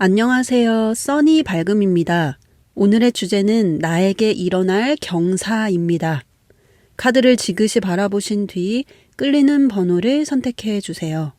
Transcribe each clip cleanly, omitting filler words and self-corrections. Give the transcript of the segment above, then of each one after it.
안녕하세요. 써니 발금입니다. 오늘의 주제는 나에게 일어날 경사입니다. 카드를 지그시 바라보신 뒤 끌리는 번호를 선택해 주세요.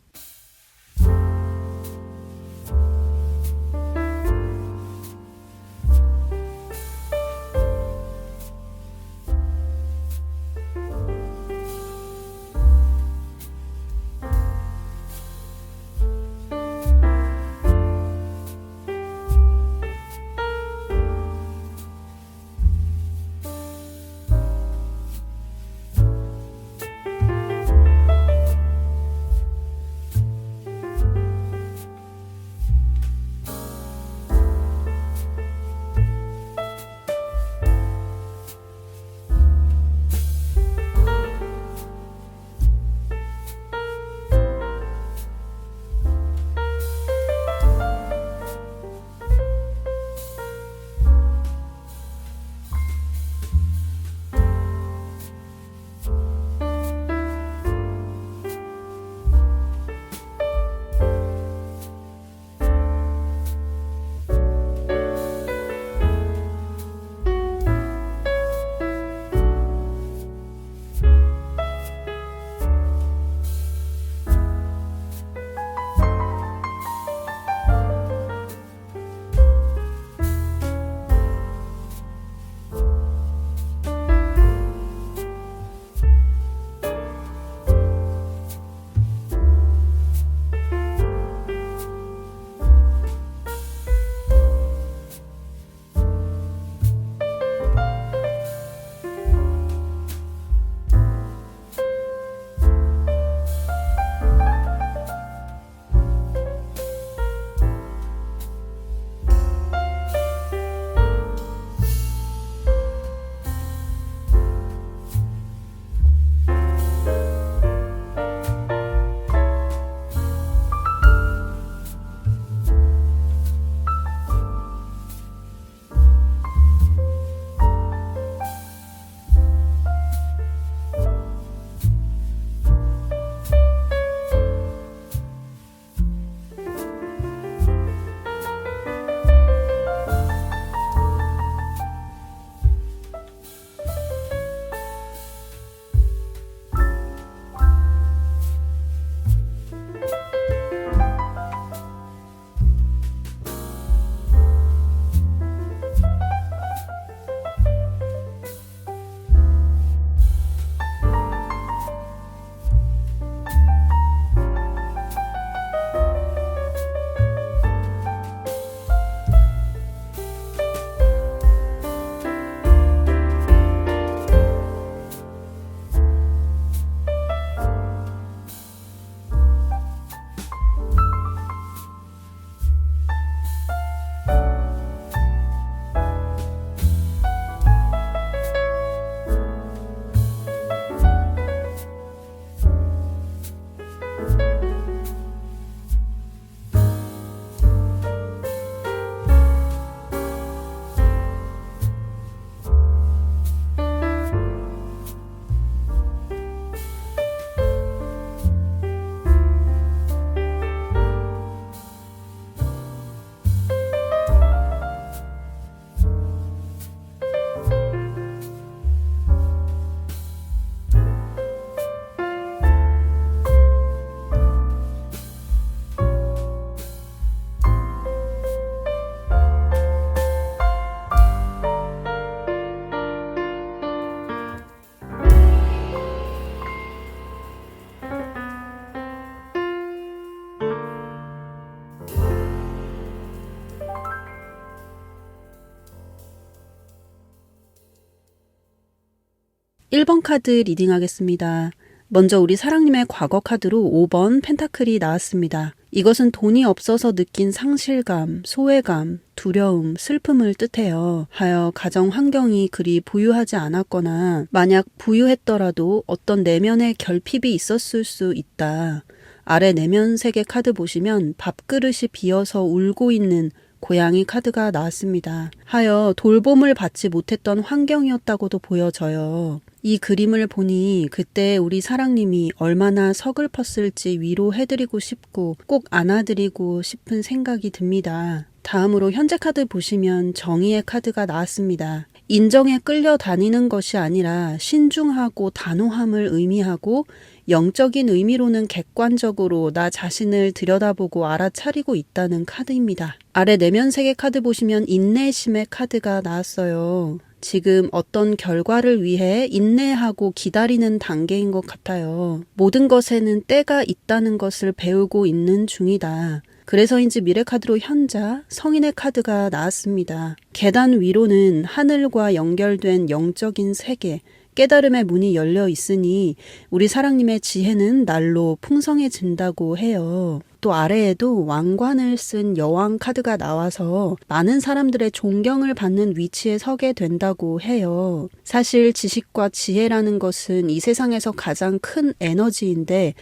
(1번) 카드 리딩하겠습니다. 먼저 우리 사랑님의 과거 카드로 (5번) 펜타클이 나왔습니다. 이것은 돈이 없어서 느낀 상실감, 소외감, 두려움, 슬픔을 뜻해요. 하여 가정 환경이 그리 부유하지 않았거나 만약 부유했더라도 어떤 내면의 결핍이 있었을 수 있다. 아래 내면 세계 카드 보시면 밥그릇이 비어서 울고 있는 고양이 카드가 나왔습니다. 하여 돌봄을 받지 못했던 환경이었다고도 보여져요. 이 그림을 보니 그때 우리 사랑님이 얼마나 서글펐을지 위로해드리고 싶고 꼭 안아드리고 싶은 생각이 듭니다. 다음으로 현재 카드 보시면 정의의 카드가 나왔습니다. 인정에 끌려다니는 것이 아니라 신중하고 단호함을 의미하고 영적인 의미로는 객관적으로 나 자신을 들여다보고 알아차리고 있다는 카드입니다. 아래 내면세계 카드 보시면 인내심의 카드가 나왔어요. 지금 어떤 결과를 위해 인내하고 기다리는 단계인 것 같아요. 모든 것에는 때가 있다는 것을 배우고 있는 중이다. 그래서인지 미래카드로 현자, 성인의 카드가 나왔습니다. 계단 위로는 하늘과 연결된 영적인 세계, 깨달음의 문이 열려 있으니 우리 사랑님의 지혜는 날로 풍성해진다고 해요. 또 아래에도 왕관을 쓴 여왕 카드가 나와서 많은 사람들의 존경을 받는 위치에 서게 된다고 해요. 사실 지식과 지혜라는 것은 이 세상에서 가장 큰 에너지인데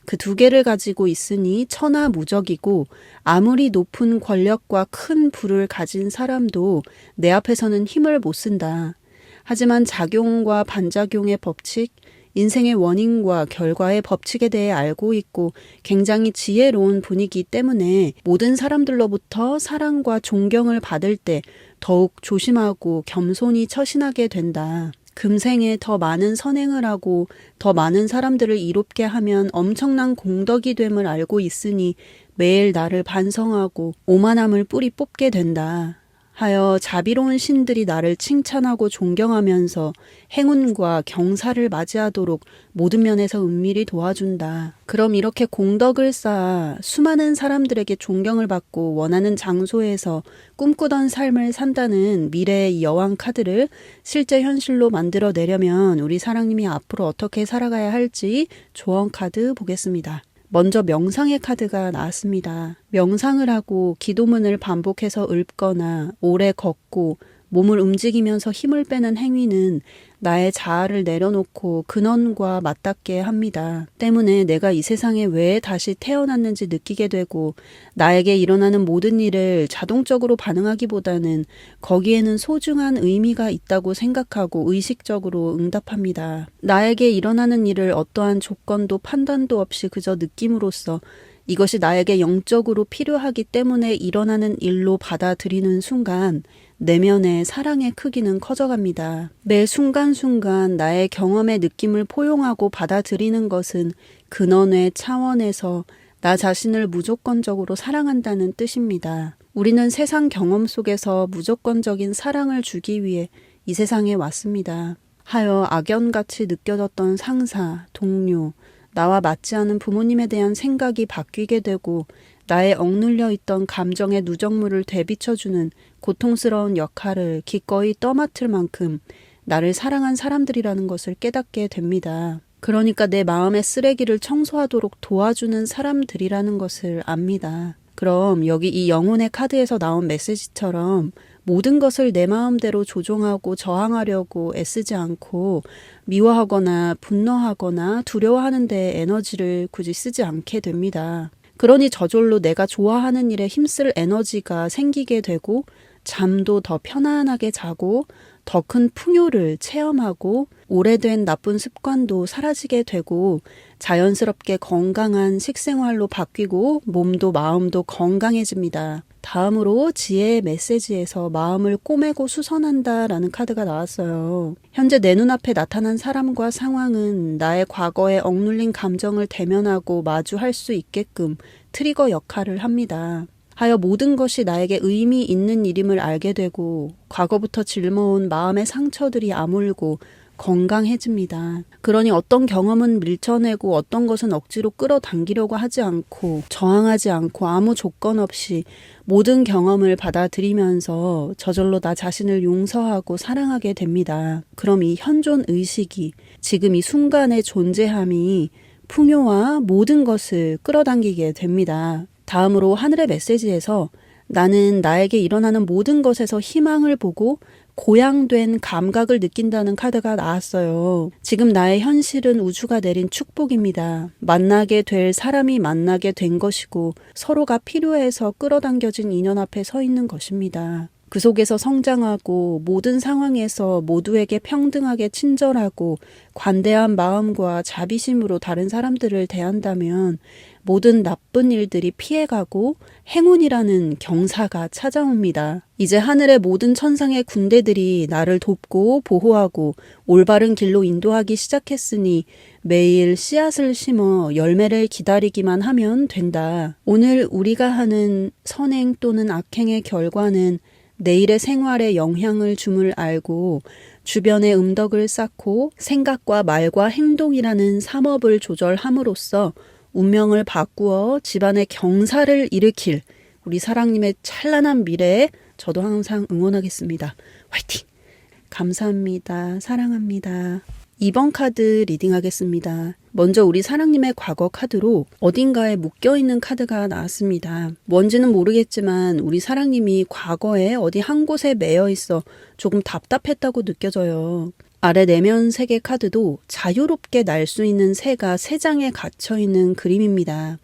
그 두 개를 가지고 있으니 천하무적이고 아무리 높은 권력과 큰 부를 가진 사람도 내 앞에서는 힘을 못 쓴다. 하지만 작용과 반작용의 법칙, 인생의 원인과 결과의 법칙에 대해 알고 있고 굉장히 지혜로운 분이기 때문에 모든 사람들로부터 사랑과 존경을 받을 때 더욱 조심하고 겸손히 처신하게 된다. 금생에 더 많은 선행을 하고 더 많은 사람들을 이롭게 하면 엄청난 공덕이 됨을 알고 있으니 매일 나를 반성하고 오만함을 뿌리 뽑게 된다. 하여 자비로운 신들이 나를 칭찬하고 존경하면서 행운과 경사를 맞이하도록 모든 면에서 은밀히 도와준다. 그럼 이렇게 공덕을 쌓아 수많은 사람들에게 존경을 받고 원하는 장소에서 꿈꾸던 삶을 산다는 미래의 여왕 카드를 실제 현실로 만들어내려면 우리 사랑님이 앞으로 어떻게 살아가야 할지 조언 카드 보겠습니다. 먼저 명상의 카드가 나왔습니다. 명상을 하고 기도문을 반복해서 읊거나 오래 걷고 몸을 움직이면서 힘을 빼는 행위는 나의 자아를 내려놓고 근원과 맞닿게 합니다. 때문에 내가 이 세상에 왜 다시 태어났는지 느끼게 되고 나에게 일어나는 모든 일을 자동적으로 반응하기보다는 거기에는 소중한 의미가 있다고 생각하고 의식적으로 응답합니다. 나에게 일어나는 일을 어떠한 조건도 판단도 없이 그저 느낌으로써 이것이 나에게 영적으로 필요하기 때문에 일어나는 일로 받아들이는 순간 내면의 사랑의 크기는 커져갑니다. 매 순간순간 나의 경험의 느낌을 포용하고 받아들이는 것은 근원의 차원에서 나 자신을 무조건적으로 사랑한다는 뜻입니다. 우리는 세상 경험 속에서 무조건적인 사랑을 주기 위해 이 세상에 왔습니다. 하여 악연같이 느껴졌던 상사, 동료, 나와 맞지 않은 부모님에 대한 생각이 바뀌게 되고 나의 억눌려 있던 감정의 누적물을 되비춰주는 고통스러운 역할을 기꺼이 떠맡을 만큼 나를 사랑한 사람들이라는 것을 깨닫게 됩니다. 그러니까 내 마음의 쓰레기를 청소하도록 도와주는 사람들이라는 것을 압니다. 그럼 여기 이 영혼의 카드에서 나온 메시지처럼 모든 것을 내 마음대로 조종하고 저항하려고 애쓰지 않고 미워하거나 분노하거나 두려워하는 데 에너지를 굳이 쓰지 않게 됩니다. 그러니 저절로 내가 좋아하는 일에 힘쓸 에너지가 생기게 되고 잠도 더 편안하게 자고 더 큰 풍요를 체험하고 오래된 나쁜 습관도 사라지게 되고 자연스럽게 건강한 식생활로 바뀌고 몸도 마음도 건강해집니다. 다음으로 지혜의 메시지에서 마음을 꼬매고 수선한다라는 카드가 나왔어요. 현재 내 눈앞에 나타난 사람과 상황은 나의 과거에 억눌린 감정을 대면하고 마주할 수 있게끔 트리거 역할을 합니다. 하여 모든 것이 나에게 의미 있는 일임을 알게 되고 과거부터 짊어온 마음의 상처들이 아물고 건강해집니다. 그러니 어떤 경험은 밀쳐내고 어떤 것은 억지로 끌어당기려고 하지 않고 저항하지 않고 아무 조건 없이 모든 경험을 받아들이면서 저절로 나 자신을 용서하고 사랑하게 됩니다. 그럼 이 현존 의식이 지금 이 순간의 존재함이 풍요와 모든 것을 끌어당기게 됩니다. 다음으로 하늘의 메시지에서 나는 나에게 일어나는 모든 것에서 희망을 보고 고양된 감각을 느낀다는 카드가 나왔어요. 지금 나의 현실은 우주가 내린 축복입니다. 만나게 될 사람이 만나게 된 것이고 서로가 필요해서 끌어당겨진 인연 앞에 서 있는 것입니다. 그 속에서 성장하고 모든 상황에서 모두에게 평등하게 친절하고 관대한 마음과 자비심으로 다른 사람들을 대한다면 모든 나쁜 일들이 피해가고 행운이라는 경사가 찾아옵니다. 이제 하늘의 모든 천상의 군대들이 나를 돕고 보호하고 올바른 길로 인도하기 시작했으니 매일 씨앗을 심어 열매를 기다리기만 하면 된다. 오늘 우리가 하는 선행 또는 악행의 결과는 내일의 생활에 영향을 줌을 알고 주변에 음덕을 쌓고 생각과 말과 행동이라는 삼업을 조절함으로써 운명을 바꾸어 집안의 경사를 일으킬 우리 사랑님의 찬란한 미래에 저도 항상 응원하겠습니다. 화이팅! 감사합니다. 사랑합니다. 2번 카드 리딩하겠습니다. 먼저 우리 사랑님의 과거 카드로 어딘가에 묶여있는 카드가 나왔습니다. 뭔지는 모르겠지만 우리 사랑님이 과거에 어디 한 곳에 매여 있어 조금 답답했다고 느껴져요. 아래 내면 세계 카드도 자유롭게 날 수 있는 새가 3장에 갇혀있는 그림입니다.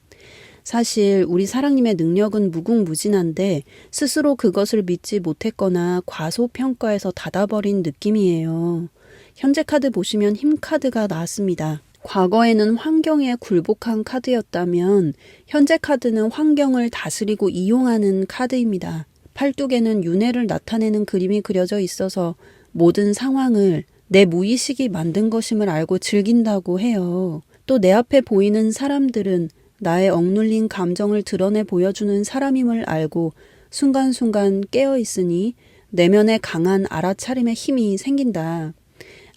사실 우리 사랑님의 능력은 무궁무진한데 스스로 그것을 믿지 못했거나 과소평가해서 닫아버린 느낌이에요. 현재 카드 보시면 힘 카드가 나왔습니다. 과거에는 환경에 굴복한 카드였다면 현재 카드는 환경을 다스리고 이용하는 카드입니다. 팔뚝에는 윤회를 나타내는 그림이 그려져 있어서 모든 상황을 내 무의식이 만든 것임을 알고 즐긴다고 해요. 또 내 앞에 보이는 사람들은 나의 억눌린 감정을 드러내 보여주는 사람임을 알고 순간순간 깨어있으니 내면에 강한 알아차림의 힘이 생긴다.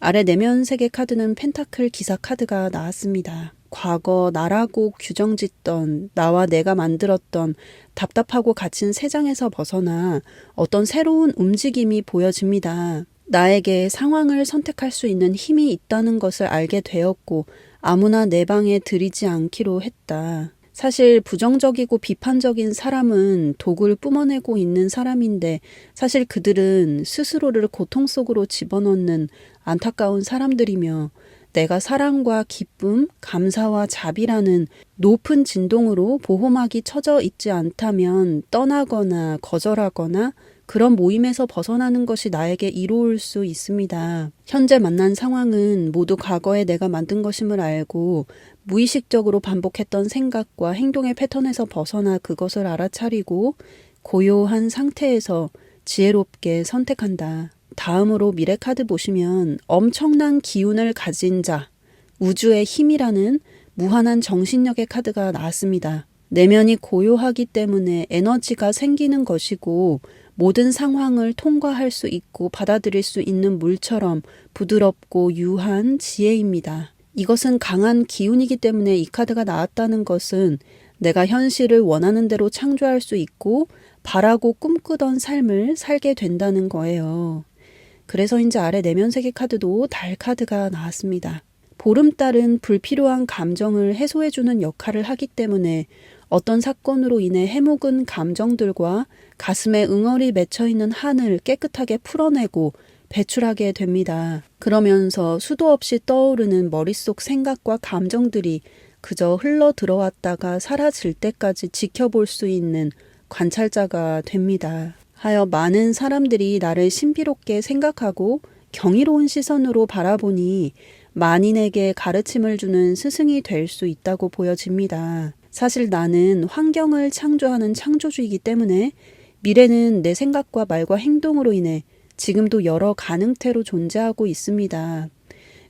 아래 내면 세계 카드는 펜타클 기사 카드가 나왔습니다. 과거 나라고 규정짓던 나와 내가 만들었던 답답하고 갇힌 세장에서 벗어나 어떤 새로운 움직임이 보여집니다. 나에게 상황을 선택할 수 있는 힘이 있다는 것을 알게 되었고 아무나 내 방에 들이지 않기로 했다. 사실 부정적이고 비판적인 사람은 독을 뿜어내고 있는 사람인데 사실 그들은 스스로를 고통 속으로 집어넣는 안타까운 사람들이며 내가 사랑과 기쁨, 감사와 자비라는 높은 진동으로 보호막이 쳐져 있지 않다면 떠나거나 거절하거나 그런 모임에서 벗어나는 것이 나에게 이로울 수 있습니다. 현재 만난 상황은 모두 과거에 내가 만든 것임을 알고 무의식적으로 반복했던 생각과 행동의 패턴에서 벗어나 그것을 알아차리고 고요한 상태에서 지혜롭게 선택한다. 다음으로 미래 카드 보시면 엄청난 기운을 가진 자, 우주의 힘이라는 무한한 정신력의 카드가 나왔습니다. 내면이 고요하기 때문에 에너지가 생기는 것이고 모든 상황을 통과할 수 있고 받아들일 수 있는 물처럼 부드럽고 유한 지혜입니다. 이것은 강한 기운이기 때문에 이 카드가 나왔다는 것은 내가 현실을 원하는 대로 창조할 수 있고 바라고 꿈꾸던 삶을 살게 된다는 거예요. 그래서인지 아래 내면세계 카드도 달 카드가 나왔습니다. 보름달은 불필요한 감정을 해소해주는 역할을 하기 때문에 어떤 사건으로 인해 해묵은 감정들과 가슴에 응어리 맺혀있는 한을 깨끗하게 풀어내고 배출하게 됩니다. 그러면서 수도 없이 떠오르는 머릿속 생각과 감정들이 그저 흘러 들어왔다가 사라질 때까지 지켜볼 수 있는 관찰자가 됩니다. 하여 많은 사람들이 나를 신비롭게 생각하고 경이로운 시선으로 바라보니 만인에게 가르침을 주는 스승이 될 수 있다고 보여집니다. 사실 나는 환경을 창조하는 창조주이기 때문에 미래는 내 생각과 말과 행동으로 인해 지금도 여러 가능태로 존재하고 있습니다.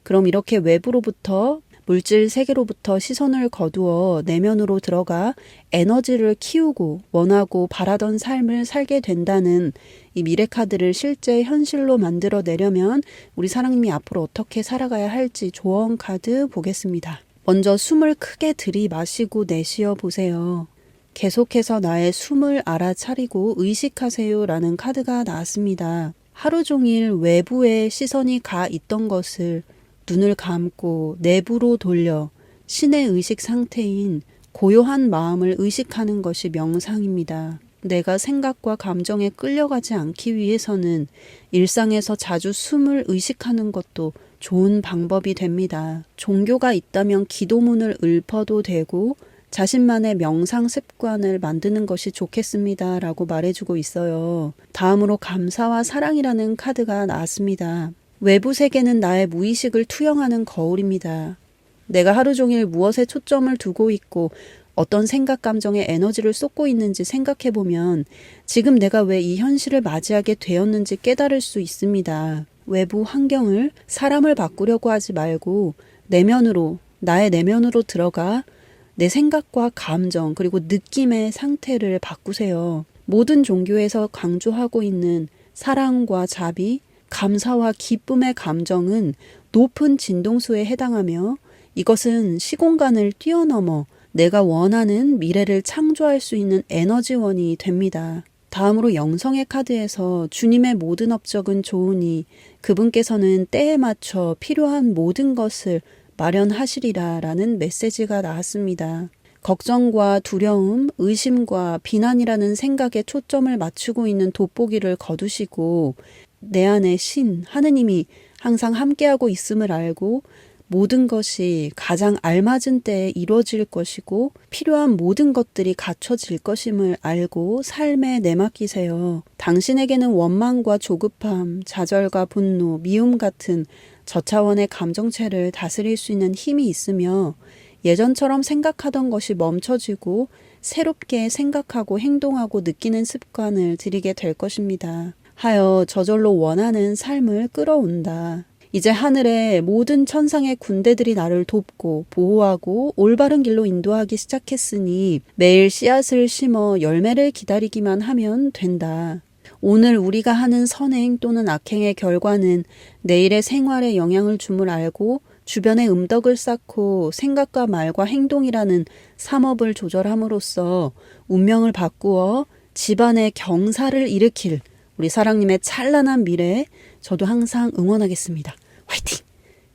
그럼 이렇게 외부로부터 물질 세계로부터 시선을 거두어 내면으로 들어가 에너지를 키우고 원하고 바라던 삶을 살게 된다는 이 미래 카드를 실제 현실로 만들어내려면 우리 사랑님이 앞으로 어떻게 살아가야 할지 조언 카드 보겠습니다. 먼저 숨을 크게 들이마시고 내쉬어 보세요. 계속해서 나의 숨을 알아차리고 의식하세요 라는 카드가 나왔습니다. 하루 종일 외부에 시선이 가 있던 것을 눈을 감고 내부로 돌려 신의 의식 상태인 고요한 마음을 의식하는 것이 명상입니다. 내가 생각과 감정에 끌려가지 않기 위해서는 일상에서 자주 숨을 의식하는 것도 좋은 방법이 됩니다. 종교가 있다면 기도문을 읊어도 되고 자신만의 명상 습관을 만드는 것이 좋겠습니다 라고 말해주고 있어요. 다음으로 감사와 사랑이라는 카드가 나왔습니다. 외부 세계는 나의 무의식을 투영하는 거울입니다. 내가 하루 종일 무엇에 초점을 두고 있고 어떤 생각, 감정에 에너지를 쏟고 있는지 생각해보면 지금 내가 왜 이 현실을 맞이하게 되었는지 깨달을 수 있습니다. 외부 환경을, 사람을 바꾸려고 하지 말고 내면으로, 나의 내면으로 들어가 내 생각과 감정 그리고 느낌의 상태를 바꾸세요. 모든 종교에서 강조하고 있는 사랑과 자비, 감사와 기쁨의 감정은 높은 진동수에 해당하며 이것은 시공간을 뛰어넘어 내가 원하는 미래를 창조할 수 있는 에너지원이 됩니다. 다음으로 영성의 카드에서 주님의 모든 업적은 좋으니 그분께서는 때에 맞춰 필요한 모든 것을 마련하시리라 라는 메시지가 나왔습니다. 걱정과 두려움, 의심과 비난이라는 생각에 초점을 맞추고 있는 돋보기를 거두시고 내 안에 신, 하느님이 항상 함께하고 있음을 알고 모든 것이 가장 알맞은 때에 이루어질 것이고 필요한 모든 것들이 갖춰질 것임을 알고 삶에 내맡기세요. 당신에게는 원망과 조급함, 좌절과 분노, 미움 같은 저차원의 감정체를 다스릴 수 있는 힘이 있으며 예전처럼 생각하던 것이 멈춰지고 새롭게 생각하고 행동하고 느끼는 습관을 들이게 될 것입니다. 하여 저절로 원하는 삶을 끌어온다. 이제 하늘의 모든 천상의 군대들이 나를 돕고 보호하고 올바른 길로 인도하기 시작했으니 매일 씨앗을 심어 열매를 기다리기만 하면 된다. 오늘 우리가 하는 선행 또는 악행의 결과는 내일의 생활에 영향을 줌을 알고 주변에 음덕을 쌓고 생각과 말과 행동이라는 삼업을 조절함으로써 운명을 바꾸어 집안의 경사를 일으킬 우리 사랑님의 찬란한 미래에 저도 항상 응원하겠습니다. 화이팅!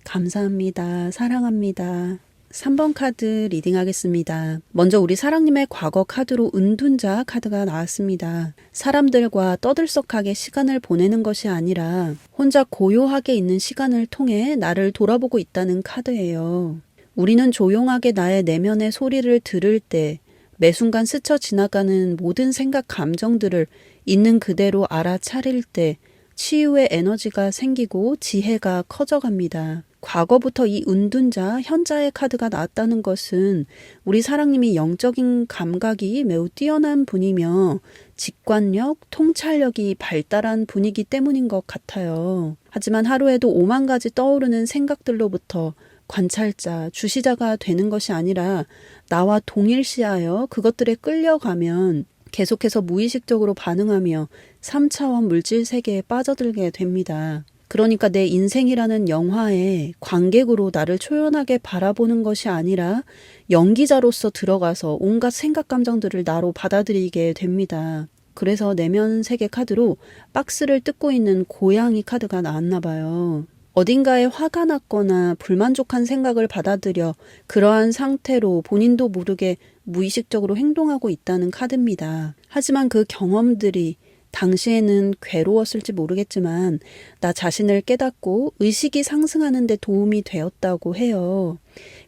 감사합니다. 사랑합니다. 3번 카드 리딩하겠습니다. 먼저 우리 사랑님의 과거 카드로 은둔자 카드가 나왔습니다. 사람들과 떠들썩하게 시간을 보내는 것이 아니라 혼자 고요하게 있는 시간을 통해 나를 돌아보고 있다는 카드예요. 우리는 조용하게 나의 내면의 소리를 들을 때 매 순간 스쳐 지나가는 모든 생각, 감정들을 있는 그대로 알아차릴 때 치유의 에너지가 생기고 지혜가 커져갑니다. 과거부터 이 은둔자, 현자의 카드가 나왔다는 것은 우리 사랑님이 영적인 감각이 매우 뛰어난 분이며 직관력, 통찰력이 발달한 분이기 때문인 것 같아요. 하지만 하루에도 5만 가지 떠오르는 생각들로부터 관찰자, 주시자가 되는 것이 아니라 나와 동일시하여 그것들에 끌려가면 계속해서 무의식적으로 반응하며 3차원 물질 세계에 빠져들게 됩니다. 그러니까 내 인생이라는 영화에 관객으로 나를 초연하게 바라보는 것이 아니라 연기자로서 들어가서 온갖 생각 감정들을 나로 받아들이게 됩니다. 그래서 내면 세계 카드로 박스를 뜯고 있는 고양이 카드가 나왔나 봐요. 어딘가에 화가 났거나 불만족한 생각을 받아들여 그러한 상태로 본인도 모르게 무의식적으로 행동하고 있다는 카드입니다. 하지만 그 경험들이 당시에는 괴로웠을지 모르겠지만 나 자신을 깨닫고 의식이 상승하는 데 도움이 되었다고 해요.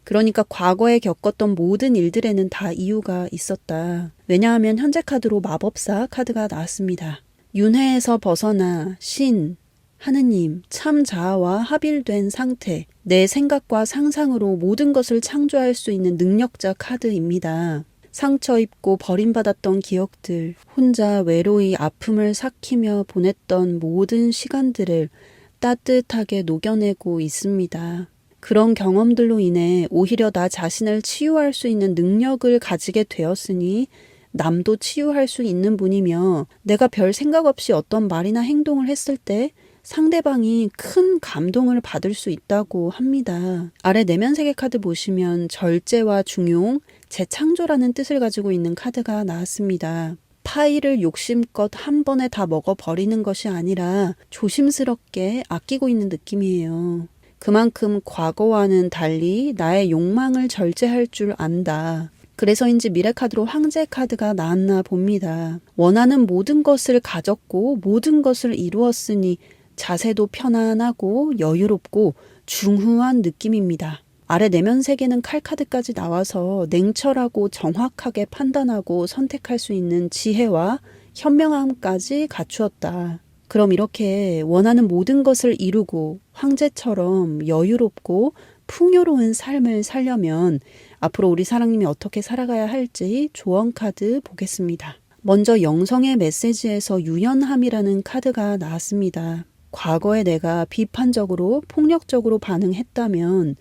그러니까 과거에 겪었던 모든 일들에는 다 이유가 있었다. 왜냐하면 현재 카드로 마법사 카드가 나왔습니다. 윤회에서 벗어나 신, 하느님, 참 자아와 합일된 상태, 내 생각과 상상으로 모든 것을 창조할 수 있는 능력자 카드입니다. 상처 입고 버림받았던 기억들, 혼자 외로이 아픔을 삭히며 보냈던 모든 시간들을 따뜻하게 녹여내고 있습니다. 그런 경험들로 인해 오히려 나 자신을 치유할 수 있는 능력을 가지게 되었으니 남도 치유할 수 있는 분이며 내가 별 생각 없이 어떤 말이나 행동을 했을 때 상대방이 큰 감동을 받을 수 있다고 합니다. 아래 내면세계 카드 보시면 절제와 중용, 재창조라는 뜻을 가지고 있는 카드가 나왔습니다. 파이를 욕심껏 한 번에 다 먹어버리는 것이 아니라 조심스럽게 아끼고 있는 느낌이에요. 그만큼 과거와는 달리 나의 욕망을 절제할 줄 안다. 그래서인지 미래 카드로 황제 카드가 나왔나 봅니다. 원하는 모든 것을 가졌고 모든 것을 이루었으니 자세도 편안하고 여유롭고 중후한 느낌입니다. 아래 내면 세계는 칼 카드까지 나와서 냉철하고 정확하게 판단하고 선택할 수 있는 지혜와 현명함까지 갖추었다. 그럼 이렇게 원하는 모든 것을 이루고 황제처럼 여유롭고 풍요로운 삶을 살려면 앞으로 우리 사랑님이 어떻게 살아가야 할지 조언 카드 보겠습니다. 먼저 영성의 메시지에서 유연함이라는 카드가 나왔습니다. 과거에 내가 비판적으로 폭력적으로 반응했다면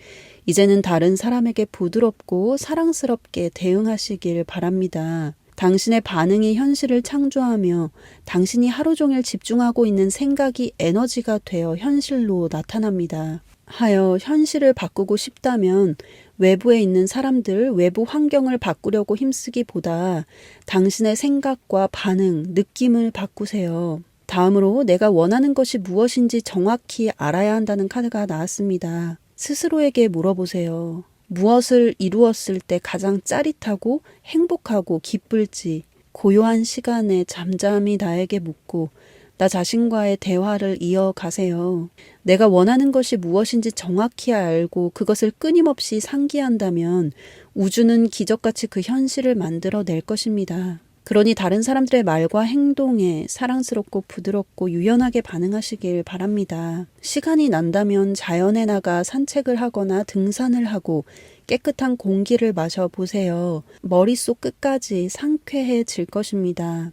이제는 다른 사람에게 부드럽고 사랑스럽게 대응하시길 바랍니다. 당신의 반응이 현실을 창조하며 당신이 하루 종일 집중하고 있는 생각이 에너지가 되어 현실로 나타납니다. 하여 현실을 바꾸고 싶다면 외부에 있는 사람들, 외부 환경을 바꾸려고 힘쓰기보다 당신의 생각과 반응, 느낌을 바꾸세요. 다음으로 내가 원하는 것이 무엇인지 정확히 알아야 한다는 카드가 나왔습니다. 스스로에게 물어보세요. 무엇을 이루었을 때 가장 짜릿하고 행복하고 기쁠지 고요한 시간에 잠잠히 나에게 묻고 나 자신과의 대화를 이어가세요. 내가 원하는 것이 무엇인지 정확히 알고 그것을 끊임없이 상기한다면 우주는 기적같이 그 현실을 만들어낼 것입니다. 그러니 다른 사람들의 말과 행동에 사랑스럽고 부드럽고 유연하게 반응하시길 바랍니다. 시간이 난다면 자연에 나가 산책을 하거나 등산을 하고 깨끗한 공기를 마셔보세요. 머릿속 끝까지 상쾌해질 것입니다.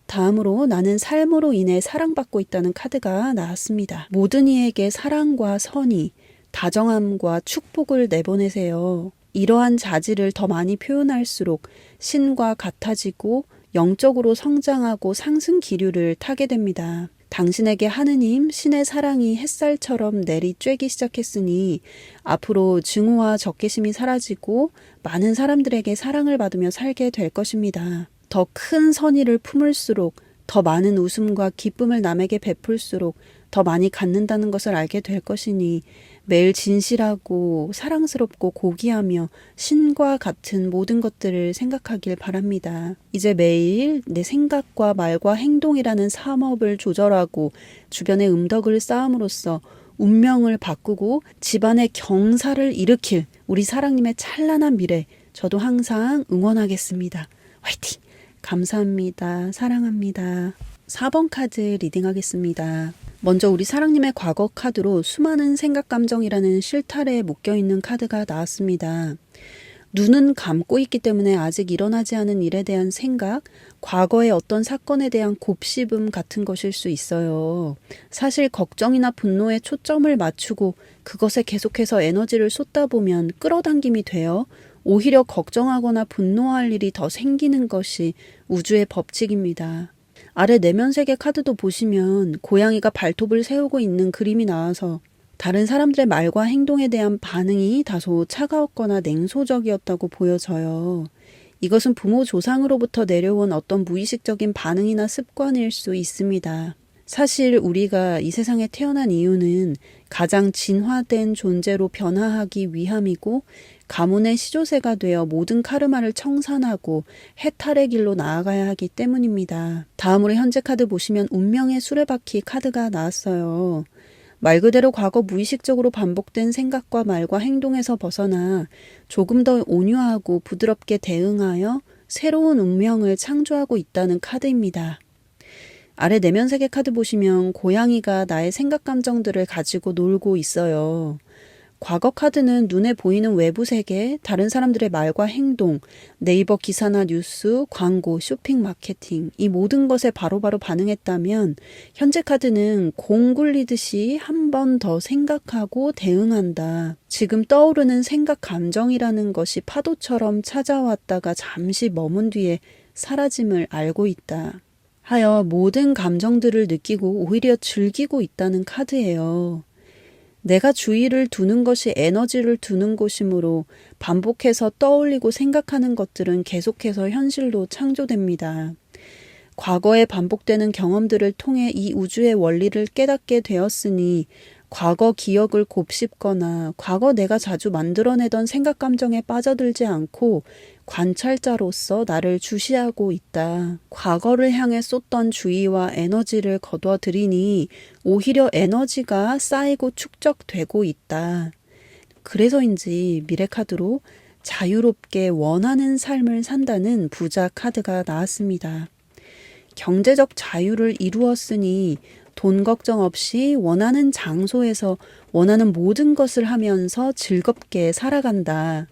다음으로 나는 삶으로 인해 사랑받고 있다는 카드가 나왔습니다. 모든 이에게 사랑과 선의, 다정함과 축복을 내보내세요. 이러한 자질을 더 많이 표현할수록 신과 같아지고 영적으로 성장하고 상승 기류를 타게 됩니다. 당신에게 하느님, 신의 사랑이 햇살처럼 내리쬐기 시작했으니 앞으로 증오와 적개심이 사라지고 많은 사람들에게 사랑을 받으며 살게 될 것입니다. 더 큰 선의를 품을수록 더 많은 웃음과 기쁨을 남에게 베풀수록 더 많이 갖는다는 것을 알게 될 것이니 매일 진실하고 사랑스럽고 고귀하며 신과 같은 모든 것들을 생각하길 바랍니다. 이제 매일 내 생각과 말과 행동이라는 삼업을 조절하고 주변에 음덕을 쌓음으로써 운명을 바꾸고 집안의 경사를 일으킬 우리 사랑님의 찬란한 미래 저도 항상 응원하겠습니다. 화이팅! 감사합니다. 사랑합니다. 4번 카드 리딩하겠습니다. 먼저 우리 사랑님의 과거 카드로 수많은 생각 감정이라는 실타래에 묶여있는 카드가 나왔습니다. 눈은 감고 있기 때문에 아직 일어나지 않은 일에 대한 생각, 과거의 어떤 사건에 대한 곱씹음 같은 것일 수 있어요. 사실 걱정이나 분노에 초점을 맞추고 그것에 계속해서 에너지를 쏟다 보면 끌어당김이 되어 오히려 걱정하거나 분노할 일이 더 생기는 것이 우주의 법칙입니다. 아래 내면세계 카드도 보시면 고양이가 발톱을 세우고 있는 그림이 나와서 다른 사람들의 말과 행동에 대한 반응이 다소 차가웠거나 냉소적이었다고 보여져요. 이것은 부모 조상으로부터 내려온 어떤 무의식적인 반응이나 습관일 수 있습니다. 사실 우리가 이 세상에 태어난 이유는 가장 진화된 존재로 변화하기 위함이고 가문의 시조새가 되어 모든 카르마를 청산하고 해탈의 길로 나아가야 하기 때문입니다. 다음으로 현재 카드 보시면 운명의 수레바퀴 카드가 나왔어요. 말 그대로 과거 무의식적으로 반복된 생각과 말과 행동에서 벗어나 조금 더 온유하고 부드럽게 대응하여 새로운 운명을 창조하고 있다는 카드입니다. 아래 내면세계 카드 보시면 고양이가 나의 생각 감정들을 가지고 놀고 있어요. 과거 카드는 눈에 보이는 외부 세계, 다른 사람들의 말과 행동, 네이버 기사나 뉴스, 광고, 쇼핑, 마케팅 이 모든 것에 바로바로 반응했다면 현재 카드는 공 굴리듯이 한 번 더 생각하고 대응한다. 지금 떠오르는 생각 감정이라는 것이 파도처럼 찾아왔다가 잠시 머문 뒤에 사라짐을 알고 있다. 하여 모든 감정들을 느끼고 오히려 즐기고 있다는 카드예요. 내가 주의를 두는 것이 에너지를 두는 곳이므로 반복해서 떠올리고 생각하는 것들은 계속해서 현실로 창조됩니다. 과거에 반복되는 경험들을 통해 이 우주의 원리를 깨닫게 되었으니 과거 기억을 곱씹거나 과거 내가 자주 만들어내던 생각 감정에 빠져들지 않고 관찰자로서 나를 주시하고 있다. 과거를 향해 쏟던 주의와 에너지를 거둬들이니 오히려 에너지가 쌓이고 축적되고 있다. 그래서인지 미래카드로 자유롭게 원하는 삶을 산다는 부자 카드가 나왔습니다. 경제적 자유를 이루었으니 돈 걱정 없이 원하는 장소에서 원하는 모든 것을 하면서 즐겁게 살아간다.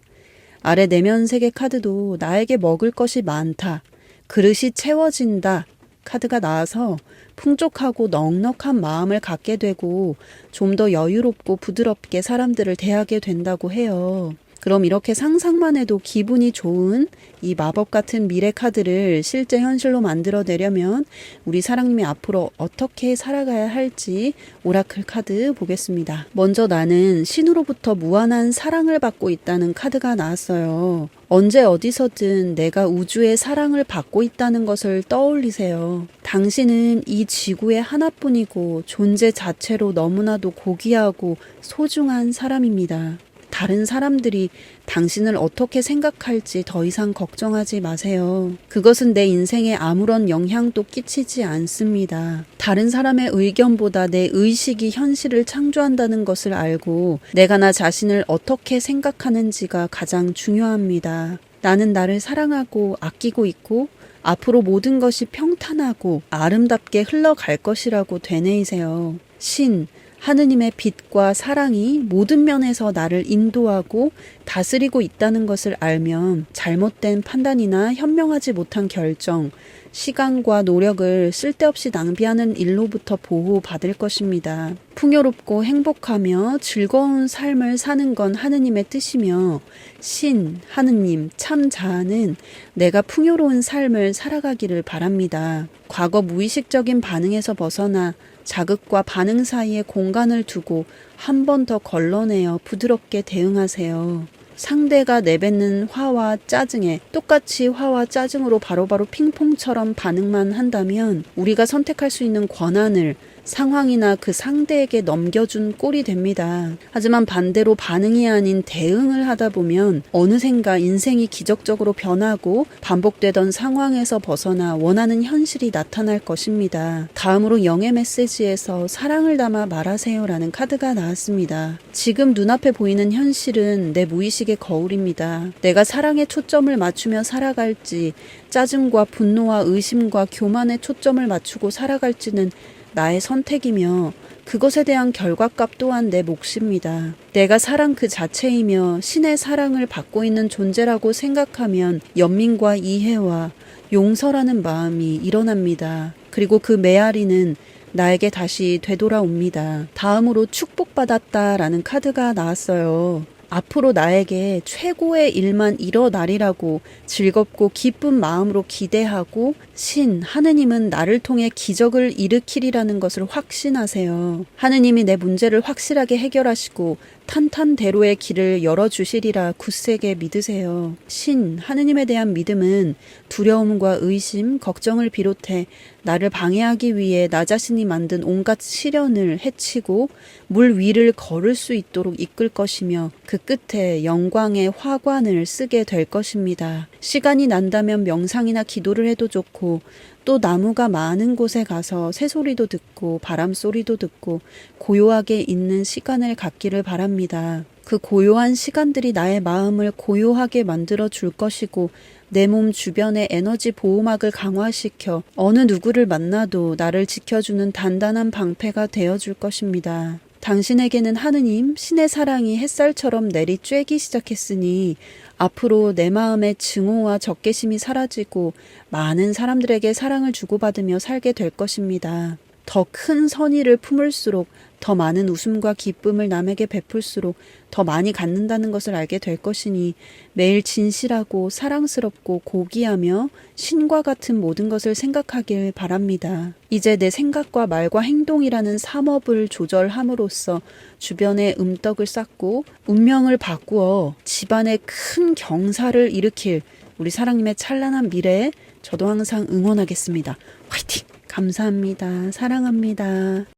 아래 내면 세계 카드도 나에게 먹을 것이 많다. 그릇이 채워진다. 카드가 나와서 풍족하고 넉넉한 마음을 갖게 되고 좀 더 여유롭고 부드럽게 사람들을 대하게 된다고 해요. 그럼 이렇게 상상만 해도 기분이 좋은 이 마법 같은 미래 카드를 실제 현실로 만들어내려면 우리 사랑님이 앞으로 어떻게 살아가야 할지 오라클 카드 보겠습니다. 먼저 나는 신으로부터 무한한 사랑을 받고 있다는 카드가 나왔어요. 언제 어디서든 내가 우주의 사랑을 받고 있다는 것을 떠올리세요. 당신은 이 지구의 하나뿐이고 존재 자체로 너무나도 고귀하고 소중한 사람입니다. 다른 사람들이 당신을 어떻게 생각할지 더 이상 걱정하지 마세요. 그것은 내 인생에 아무런 영향도 끼치지 않습니다. 다른 사람의 의견보다 내 의식이 현실을 창조한다는 것을 알고 내가 나 자신을 어떻게 생각하는지가 가장 중요합니다. 나는 나를 사랑하고 아끼고 있고 앞으로 모든 것이 평탄하고 아름답게 흘러갈 것이라고 되뇌이세요. 신, 하느님의 빛과 사랑이 모든 면에서 나를 인도하고 다스리고 있다는 것을 알면 잘못된 판단이나 현명하지 못한 결정, 시간과 노력을 쓸데없이 낭비하는 일로부터 보호받을 것입니다. 풍요롭고 행복하며 즐거운 삶을 사는 건 하느님의 뜻이며 신, 하느님, 참 자아는 내가 풍요로운 삶을 살아가기를 바랍니다. 과거 무의식적인 반응에서 벗어나 자극과 반응 사이에 공간을 두고 한 번 더 걸러내어 부드럽게 대응하세요. 상대가 내뱉는 화와 짜증에 똑같이 화와 짜증으로 바로바로 핑퐁처럼 반응만 한다면 우리가 선택할 수 있는 권한을 상황이나 그 상대에게 넘겨준 꼴이 됩니다. 하지만 반대로 반응이 아닌 대응을 하다 보면 어느샌가 인생이 기적적으로 변하고 반복되던 상황에서 벗어나 원하는 현실이 나타날 것입니다. 다음으로 영의 메시지에서 사랑을 담아 말하세요라는 카드가 나왔습니다. 지금 눈앞에 보이는 현실은 내 무의식의 거울입니다. 내가 사랑에 초점을 맞추며 살아갈지 짜증과 분노와 의심과 교만에 초점을 맞추고 살아갈지는 나의 선택이며 그것에 대한 결과값 또한 내 몫입니다. 내가 사랑 그 자체이며 신의 사랑을 받고 있는 존재라고 생각하면 연민과 이해와 용서라는 마음이 일어납니다. 그리고 그 메아리는 나에게 다시 되돌아옵니다. 다음으로 축복받았다라는 카드가 나왔어요. 앞으로 나에게 최고의 일만 일어나리라고 즐겁고 기쁜 마음으로 기대하고 신, 하느님은 나를 통해 기적을 일으키리라는 것을 확신하세요. 하느님이 내 문제를 확실하게 해결하시고 탄탄대로의 길을 열어주시리라 굳세게 믿으세요. 신, 하느님에 대한 믿음은 두려움과 의심, 걱정을 비롯해 나를 방해하기 위해 나 자신이 만든 온갖 시련을 해치고 물 위를 걸을 수 있도록 이끌 것이며 그 끝에 영광의 화관을 쓰게 될 것입니다. 시간이 난다면 명상이나 기도를 해도 좋고 또 나무가 많은 곳에 가서 새소리도 듣고 바람소리도 듣고 고요하게 있는 시간을 갖기를 바랍니다. 그 고요한 시간들이 나의 마음을 고요하게 만들어 줄 것이고 내 몸 주변의 에너지 보호막을 강화시켜 어느 누구를 만나도 나를 지켜주는 단단한 방패가 되어줄 것입니다. 당신에게는 하느님, 신의 사랑이 햇살처럼 내리 쬐기 시작했으니 앞으로 내 마음의 증오와 적개심이 사라지고 많은 사람들에게 사랑을 주고받으며 살게 될 것입니다. 더 큰 선의를 품을수록 더 많은 웃음과 기쁨을 남에게 베풀수록 더 많이 갖는다는 것을 알게 될 것이니 매일 진실하고 사랑스럽고 고귀하며 신과 같은 모든 것을 생각하길 바랍니다. 이제 내 생각과 말과 행동이라는 삼업을 조절함으로써 주변에 음덕을 쌓고 운명을 바꾸어 집안에 큰 경사를 일으킬 우리 사랑님의 찬란한 미래에 저도 항상 응원하겠습니다. 화이팅! 감사합니다. 사랑합니다.